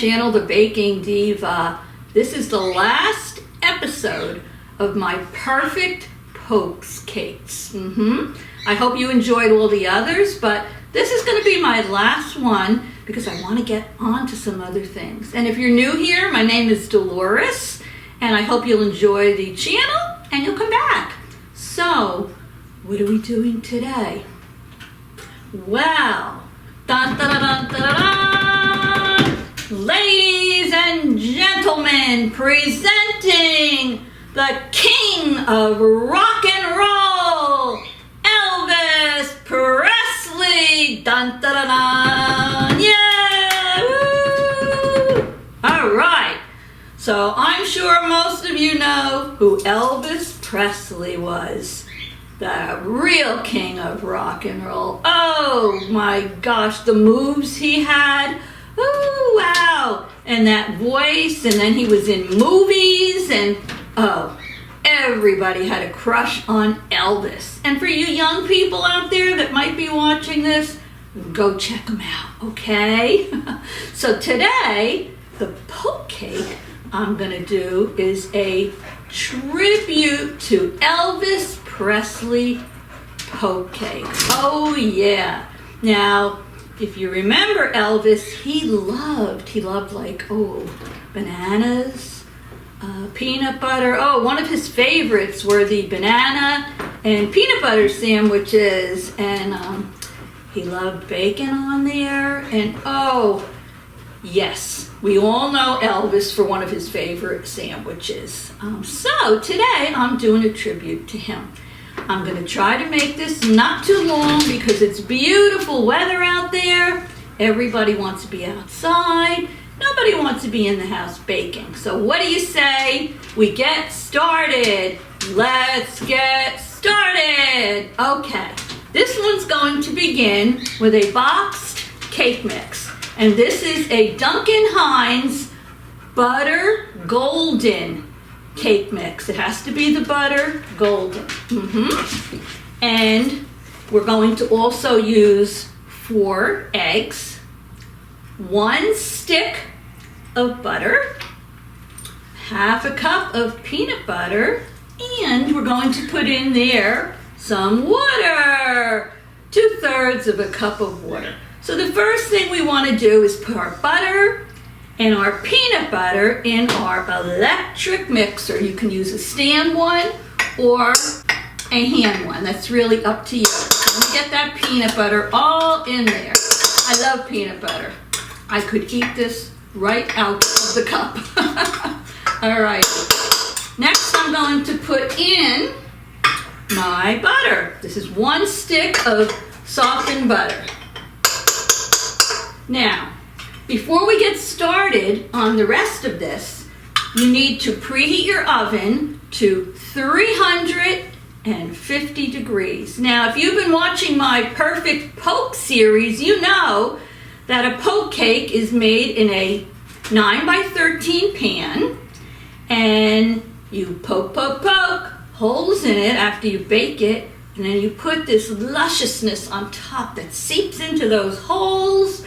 channel, The Baking Diva. This is the last episode of my perfect pokes cakes. I hope you enjoyed all the others, but this is going to be my last one because I want to get on to some other things. And if you're new here, my name is Dolores, and I hope you'll enjoy the channel and you'll come back. So, what are we doing today? Well, dun, dun, dun, dun, dun, dun. Ladies and gentlemen, presenting the king of rock and roll, Elvis Presley. Dun, dun, dun, dun. Yeah! Woo! All right. So I'm sure most of you know who Elvis Presley was. The real king of rock and roll. Oh my gosh, the moves he had. Oh, wow. And that voice, and then he was in movies, and oh, everybody had a crush on Elvis. And for you young people out there that might be watching this, go check him out, okay? So today, the poke cake I'm gonna do is a tribute to Elvis Presley poke cake. Oh yeah. Now, if you remember Elvis, he loved like, bananas, peanut butter. Oh, one of his favorites were the banana and peanut butter sandwiches, and he loved bacon on there, and oh, yes, we all know Elvis for one of his favorite sandwiches. So today I'm doing a tribute to him. I'm going to try to make this not too long because it's beautiful weather out there. Everybody wants to be outside. Nobody wants to be in the house baking. So what do you say we get started? Let's get started. Okay, this one's going to begin with a boxed cake mix. And this is a Duncan Hines butter golden cake mix. It has to be the butter golden. And we're going to also use 4 eggs, 1 stick of butter, half a cup of peanut butter, and we're going to put in there some water, 2/3 of a cup of water. So the first thing we want to do is put our butter and our peanut butter in our electric mixer. You can use a stand one or a hand one. That's really up to you. So let me get that peanut butter all in there. I love peanut butter. I could eat this right out of the cup. All right. Next, I'm going to put in my butter. This is 1 stick of softened butter. Now, before we get started on the rest of this, you need to preheat your oven to 350 degrees. Now, if you've been watching my Perfect Poke series, you know that a poke cake is made in a 9x13 pan, and you poke holes in it after you bake it, and then you put this lusciousness on top that seeps into those holes,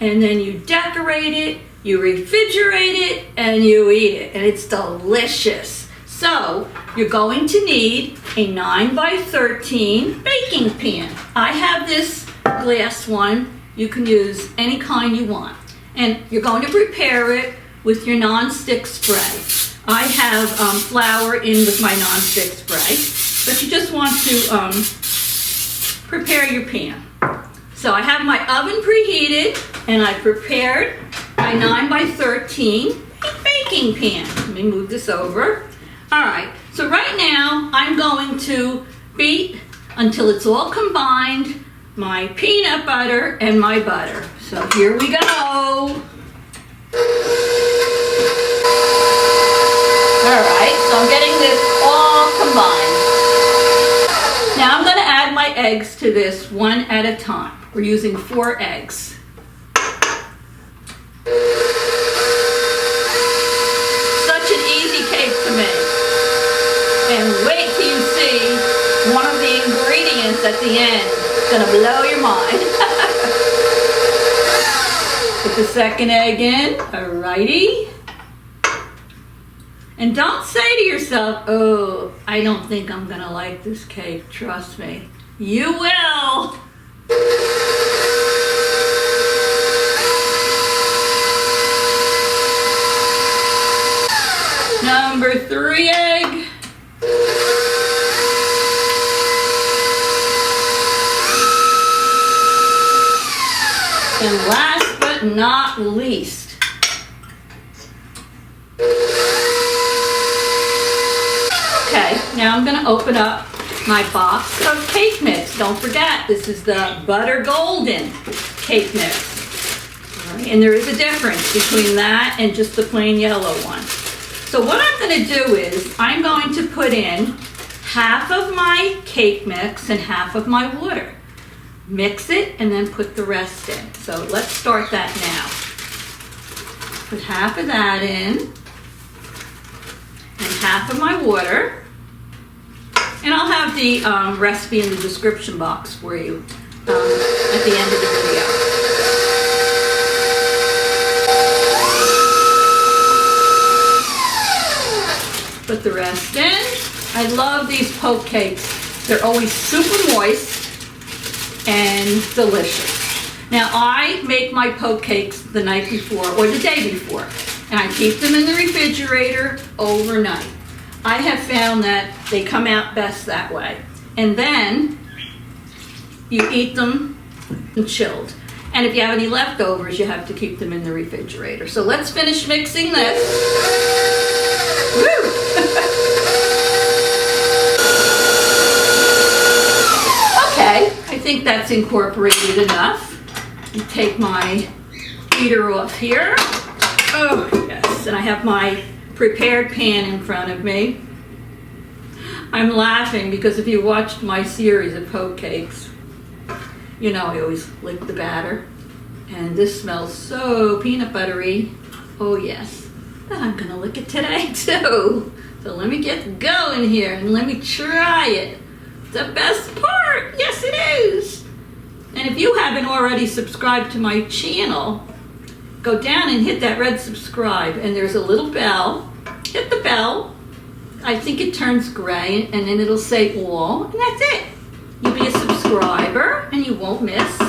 and then you decorate it, you refrigerate it, and you eat it, and it's delicious. So you're going to need a 9x13 baking pan. I have this glass one. You can use any kind you want. And you're going to prepare it with your non-stick spray. I have flour in with my non-stick spray, but you just want to prepare your pan. So I have my oven preheated, and I prepared my 9x13 baking pan. Let me move this over. All right, so right now I'm going to beat until it's all combined, my peanut butter and my butter. So here we go. All right, so I'm getting this all combined. Now I'm going to add my eggs to this one at a time. We're using 4 eggs. Such an easy cake to make. And wait till you see one of the ingredients at the end. It's gonna blow your mind. The Put the second egg in. Alrighty. And don't say to yourself, oh, I don't think I'm gonna like this cake. Trust me, you will. Number 3 egg. And last but not least, okay, now I'm going to open up my box of cake mix. Don't forget, this is the butter golden cake mix. All right, and there is a difference between that and just the plain yellow one. So what I'm going to do is I'm going to put in half of my cake mix and half of my water. Mix it and then put the rest in. So let's start that now. Put half of that in and half of my water. And I'll have the recipe in the description box for you at the end of the video. Put the rest in. I love these poke cakes. They're always super moist and delicious. Now I make my poke cakes the night before or the day before, and I keep them in the refrigerator overnight. I have found that they come out best that way. And then you eat them chilled. And if you have any leftovers, you have to keep them in the refrigerator. So let's finish mixing this. Woo! Okay, I think that's incorporated enough. You take my heater off here. Oh, yes, and I have my prepared pan in front of me. I'm laughing because if you watched my series of poke cakes, you know I always lick the batter. And this smells so peanut buttery. Oh, yes, that I'm gonna lick it today too. So let me get going here and let me try it. The best part, yes it is. And if you haven't already subscribed to my channel, go down and hit that red subscribe, and there's a little bell. Hit the bell. I think it turns gray, and then it'll say all, and that's it. You'll be a subscriber, and you won't miss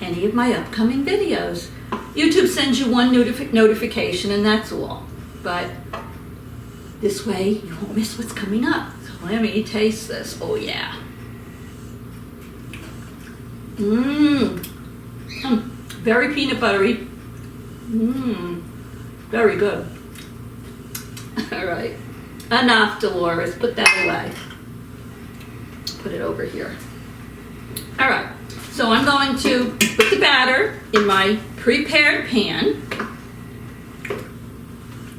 any of my upcoming videos. YouTube sends you one notification, and that's all. But this way, you won't miss what's coming up. So let me taste this. Oh, yeah. Very peanut buttery. Very good. All right. Enough, Dolores. Put that away. Put it over here. All right. So I'm going to put the batter in my prepared pan.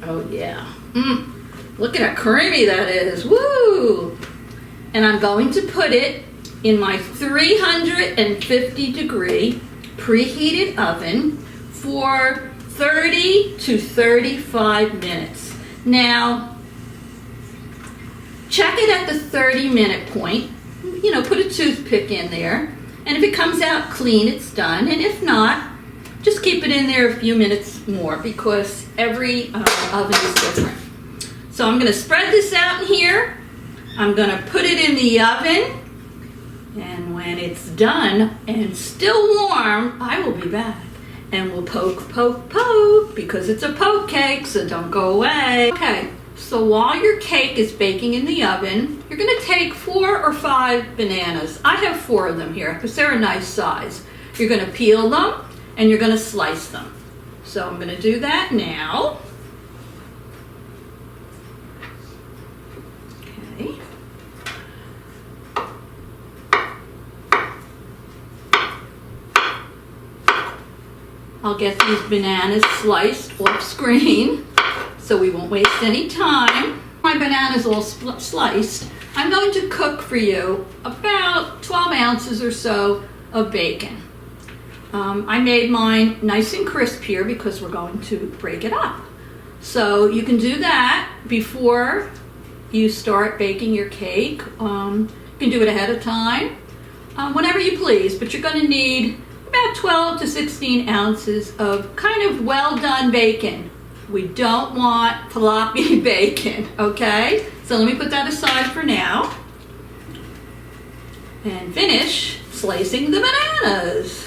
Oh, yeah. Look at how creamy that is. Woo! And I'm going to put it in my 350 degree preheated oven for 30 to 35 minutes. Now, check it at the 30-minute point. You know, put a toothpick in there. And if it comes out clean, it's done. And if not, just keep it in there a few minutes more because every oven is different. So I'm going to spread this out in here. I'm going to put it in the oven. And when it's done and still warm, I will be back. And we'll poke, poke, poke, because it's a poke cake, so don't go away. Okay, so while your cake is baking in the oven, you're gonna take 4 or 5 bananas. I have 4 of them here, because they're a nice size. You're gonna peel them, and you're gonna slice them. So I'm gonna do that now. Okay. I'll get these bananas sliced off screen so we won't waste any time. My banana's all sliced. I'm going to cook for you about 12 ounces or so of bacon. I made mine nice and crisp here because we're going to break it up. So you can do that before you start baking your cake. You can do it ahead of time, whenever you please, but you're going to need about about 12 to 16 ounces of kind of well done bacon. We don't want floppy bacon, okay? So let me put that aside for now and finish slicing the bananas.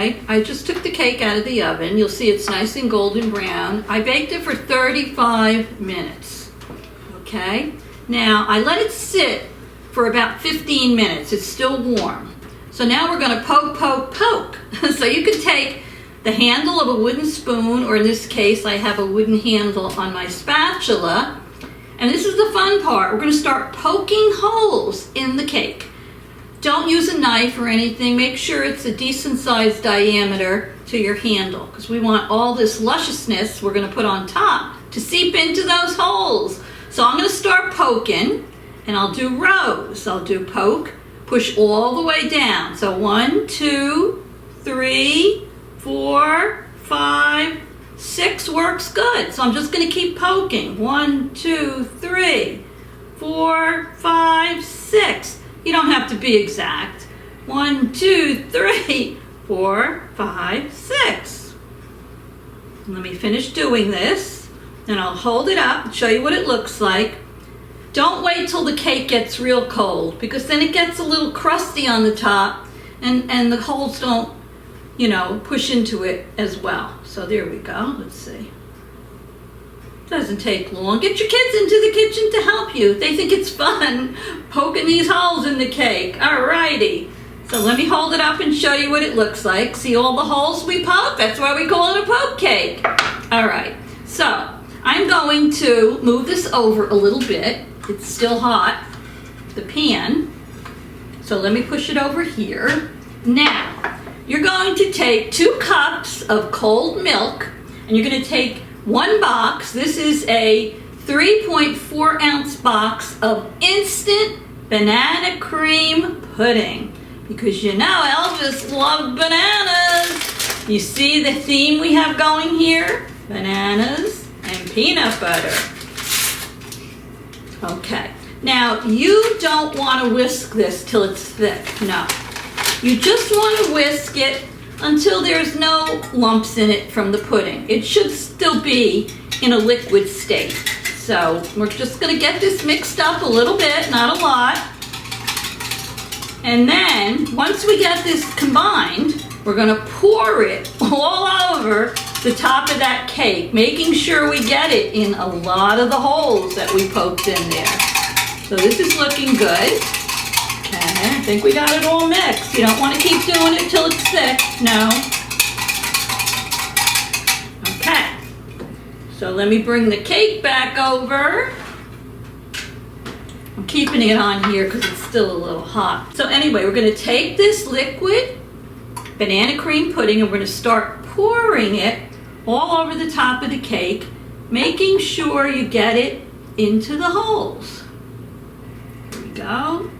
I just took the cake out of the oven. You'll see it's nice and golden brown. I baked it for 35 minutes, okay? Now, I let it sit for about 15 minutes. It's still warm. So now we're gonna poke, poke, poke. So you can take the handle of a wooden spoon, or in this case, I have a wooden handle on my spatula. And this is the fun part. We're gonna start poking holes in the cake. Don't use a knife or anything. Make sure it's a decent sized diameter to your handle, because we want all this lusciousness we're gonna put on top to seep into those holes. So I'm gonna start poking, and I'll do rows. I'll do poke, push all the way down. So 1, 2, 3, 4, 5, 6 works good. So I'm just gonna keep poking. 1, 2, 3, 4, 5, 6. You don't have to be exact. 1, 2, 3, 4, 5, 6. Let me finish doing this, and I'll hold it up and show you what it looks like. Don't wait till the cake gets real cold, because then it gets a little crusty on the top, and the holes don't, you know, push into it as well. So there we go. Let's see. Doesn't take long. Get your kids into the kitchen to help you. They think it's fun poking these holes in the cake. Alrighty. So let me hold it up and show you what it looks like. See all the holes we poke? That's why we call it a poke cake. Alright. So I'm going to move this over a little bit. It's still hot, the pan. So let me push it over here. Now, you're going to take 2 cups of cold milk, and you're going to take 1 box. This is a 3.4 ounce box of instant banana cream pudding, because you know Elvis loved bananas. You see the theme we have going here? Bananas and peanut butter. Okay, now you don't want to whisk this till it's thick, no. You just want to whisk it until there's no lumps in it from the pudding. It should still be in a liquid state. So we're just going to get this mixed up a little bit, not a lot. And then once we get this combined, we're going to pour it all over the top of that cake, making sure we get it in a lot of the holes that we poked in there. So this is looking good. Okay, I think we got it all mixed. You don't want to keep doing it till it's thick, no. Okay, so let me bring the cake back over. I'm keeping it on here because it's still a little hot. So anyway, we're going to take this liquid banana cream pudding and we're going to start pouring it all over the top of the cake, making sure you get it into the holes. Here we go.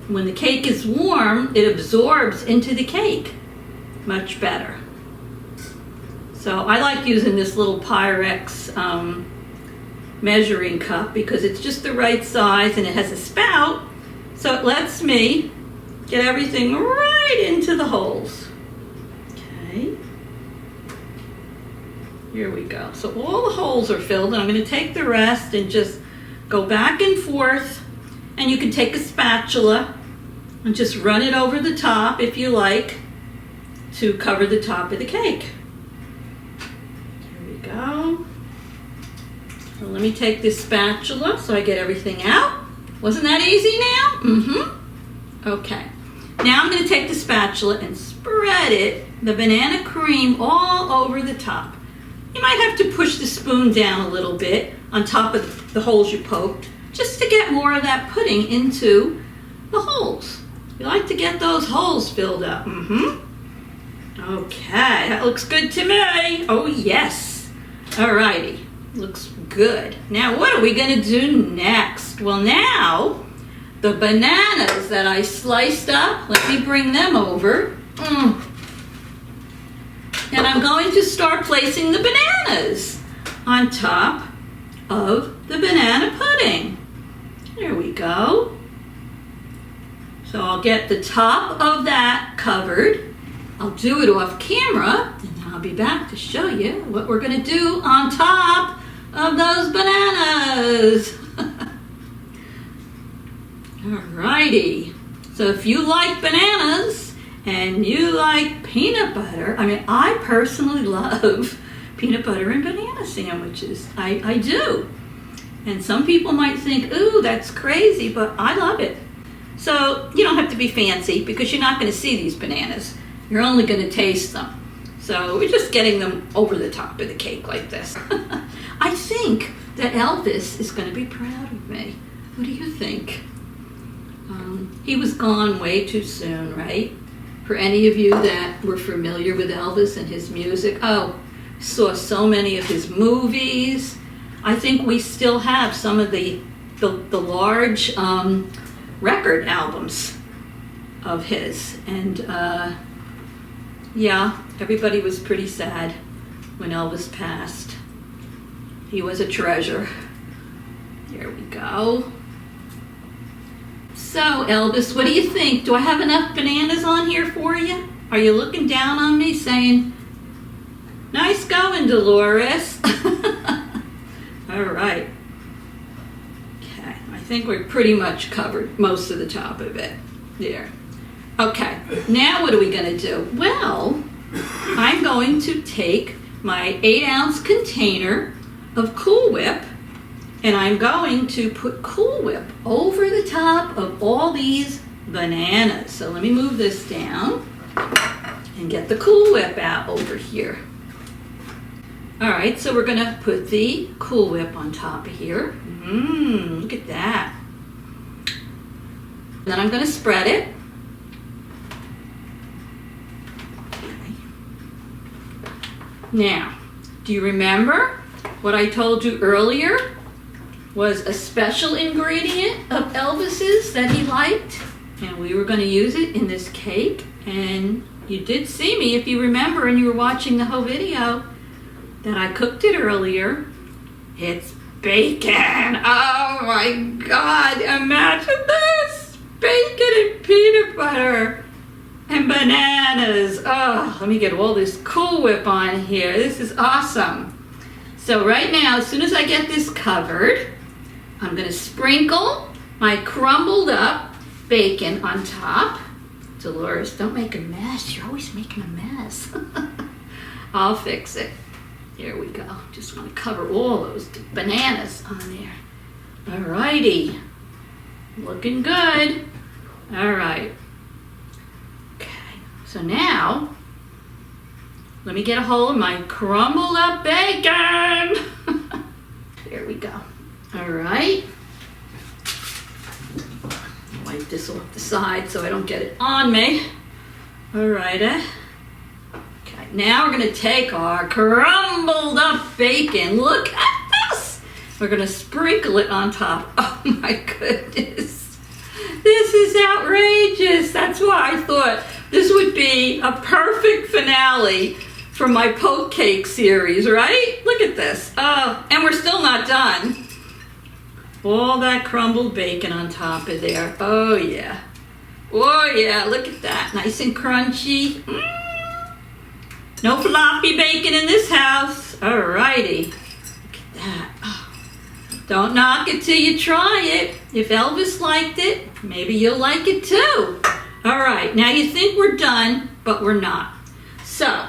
When the cake is warm, it absorbs into the cake much better. So I like using this little Pyrex measuring cup because it's just the right size and it has a spout, so it lets me get everything right into the holes. Okay. Here we go. So all the holes are filled, and I'm going to take the rest and just go back and forth. And you can take a spatula and just run it over the top if you like to cover the top of the cake. Here we go. So let me take this spatula so I get everything out. Wasn't that easy now? Okay. Now I'm going to take the spatula and spread it, the banana cream, all over the top. You might have to push the spoon down a little bit on top of the holes you poked, just to get more of that pudding into the holes. You like to get those holes filled up. Okay, that looks good to me. Oh yes. Alrighty, looks good. Now what are we gonna do next? Well, now the bananas that I sliced up, let me bring them over. And I'm going to start placing the bananas on top of the banana pudding. There we go. So I'll get the top of that covered. I'll do it off camera, and I'll be back to show you what we're going to do on top of those bananas. Alrighty. So if you like bananas and you like peanut butter, I mean, I personally love peanut butter and banana sandwiches. I do. And some people might think, ooh, that's crazy, but I love it. So you don't have to be fancy because you're not going to see these bananas. You're only going to taste them. So we're just getting them over the top of the cake like this. I think that Elvis is going to be proud of me. What do you think? He was gone way too soon, right? For any of you that were familiar with Elvis and his music, saw so many of his movies. I think we still have some of the large record albums of his. And yeah, everybody was pretty sad when Elvis passed. He was a treasure. Here we go. So Elvis, what do you think? Do I have enough bananas on here for you? Are you looking down on me saying, nice going, Dolores? All right. Okay, I think we're pretty much covered most of the top of it. There. Okay, now what are we going to do? Well, I'm going to take my 8-ounce container of Cool Whip, and I'm going to put Cool Whip over the top of all these bananas. So let me move this down and get the Cool Whip out over here. All right, so we're gonna put the Cool Whip on top of here. Look at that. Then I'm gonna spread it. Okay. Now, do you remember what I told you earlier was a special ingredient of Elvis's that he liked? And we were gonna use it in this cake. And you did see me, if you remember and you were watching the whole video, that I cooked it earlier. It's bacon. Oh my God, imagine this. Bacon and peanut butter and bananas. Oh, let me get all this Cool Whip on here. This is awesome. So right now, as soon as I get this covered, I'm gonna sprinkle my crumbled up bacon on top. Dolores, don't make a mess. You're always making a mess. I'll fix it. Here we go. Just want to cover all those bananas on there. Alrighty. Looking good. Alright. Okay. So now, let me get a hold of my crumbled up bacon. There we go. Alright. Wipe this off the side so I don't get it on me. Alrighty. Now we're going to take our crumbled up bacon. Look at this. We're going to sprinkle it on top. Oh my goodness. This is outrageous. That's why I thought this would be a perfect finale for my poke cake series, right? Look at this. And we're still not done. All that crumbled bacon on top of there. Oh yeah. Oh yeah, look at that. Nice and crunchy. No floppy bacon in this house. Alrighty. Look at that. Oh. Don't knock it till you try it. If Elvis liked it, maybe you'll like it too. Alright, now you think we're done, but we're not. So,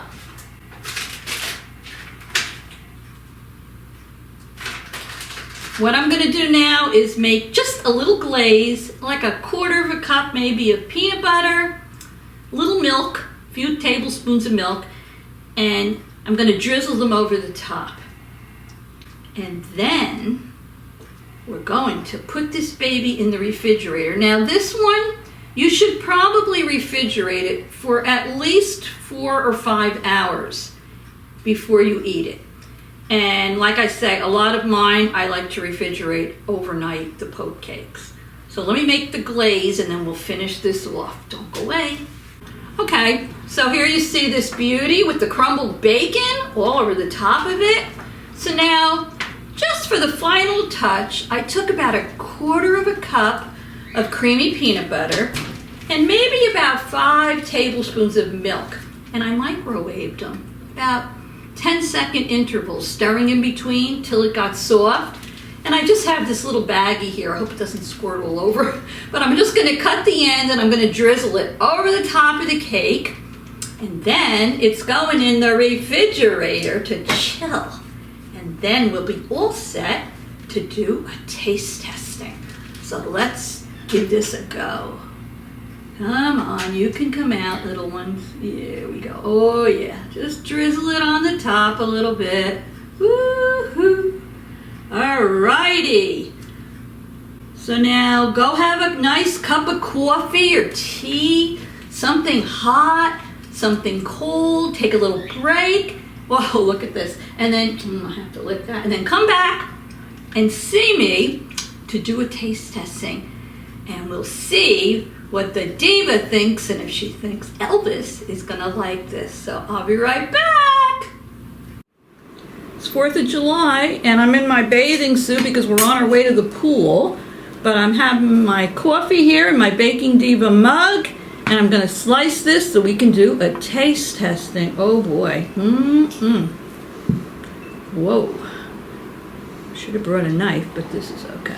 what I'm going to do now is make just a little glaze, like a 1/4 cup maybe of peanut butter, a little milk, a few tablespoons of milk, and I'm going to drizzle them over the top. And then we're going to put this baby in the refrigerator. Now this one, you should probably refrigerate it for at least 4 or 5 hours before you eat it. And like I say, a lot of mine, I like to refrigerate overnight, the poke cakes. So let me make the glaze and then we'll finish this off. Don't go away. Okay, so here you see this beauty with the crumbled bacon all over the top of it. So now, just for the final touch, I took about a 1/4 cup of creamy peanut butter and maybe about 5 tablespoons of milk. And I microwaved them, about 10-second intervals, stirring in between till it got soft. And I just have this little baggie here. I hope it doesn't squirt all over. But I'm just going to cut the end and I'm going to drizzle it over the top of the cake. And then it's going in the refrigerator to chill. And then we'll be all set to do a taste testing. So let's give this a go. Come on, you can come out, little ones. Here we go. Oh yeah, just drizzle it on the top a little bit. Woo-hoo. Alrighty. So now go have a nice cup of coffee or tea, something hot, something cold, take a little break. Whoa, look at this. And then, I have to lick that. And then come back and see me to do a taste testing. And we'll see what the diva thinks and if she thinks Elvis is gonna like this. So I'll be right back. It's 4th of July and I'm in my bathing suit because we're on our way to the pool. But I'm having my coffee here in my Baking Diva mug and I'm gonna slice this so we can do a taste testing. Oh boy. Whoa. Should have brought a knife, but this is okay.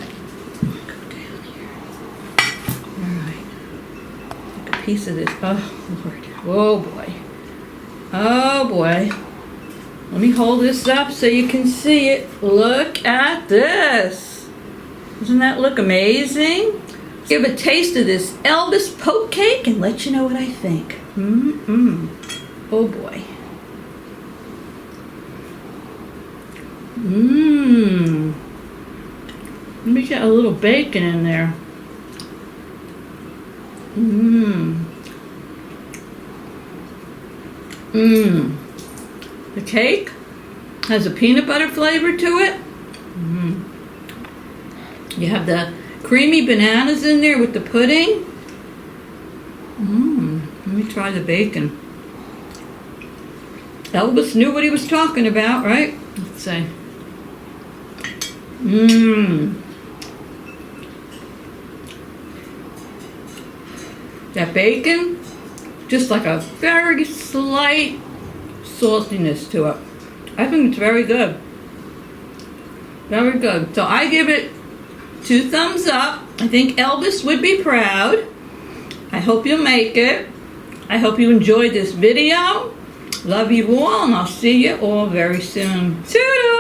Go down here. Alright. Take a piece of this. Oh Lord. Oh boy. Oh boy. Let me hold this up so you can see it. Look at this. Doesn't that look amazing? Give a taste of this Elvis poke cake and let you know what I think. Oh boy. Let me get a little bacon in there. The cake has a peanut butter flavor to it. You have the creamy bananas in there with the pudding. Let me try the bacon. Elvis knew what he was talking about, right? Let's see. That bacon, just like a very slight saltiness to it. I think it's very good. Very good. So I give it 2 thumbs up. I think Elvis would be proud. I hope you'll make it. I hope you enjoyed this video. Love you all, and I'll see you all very soon. Toodles!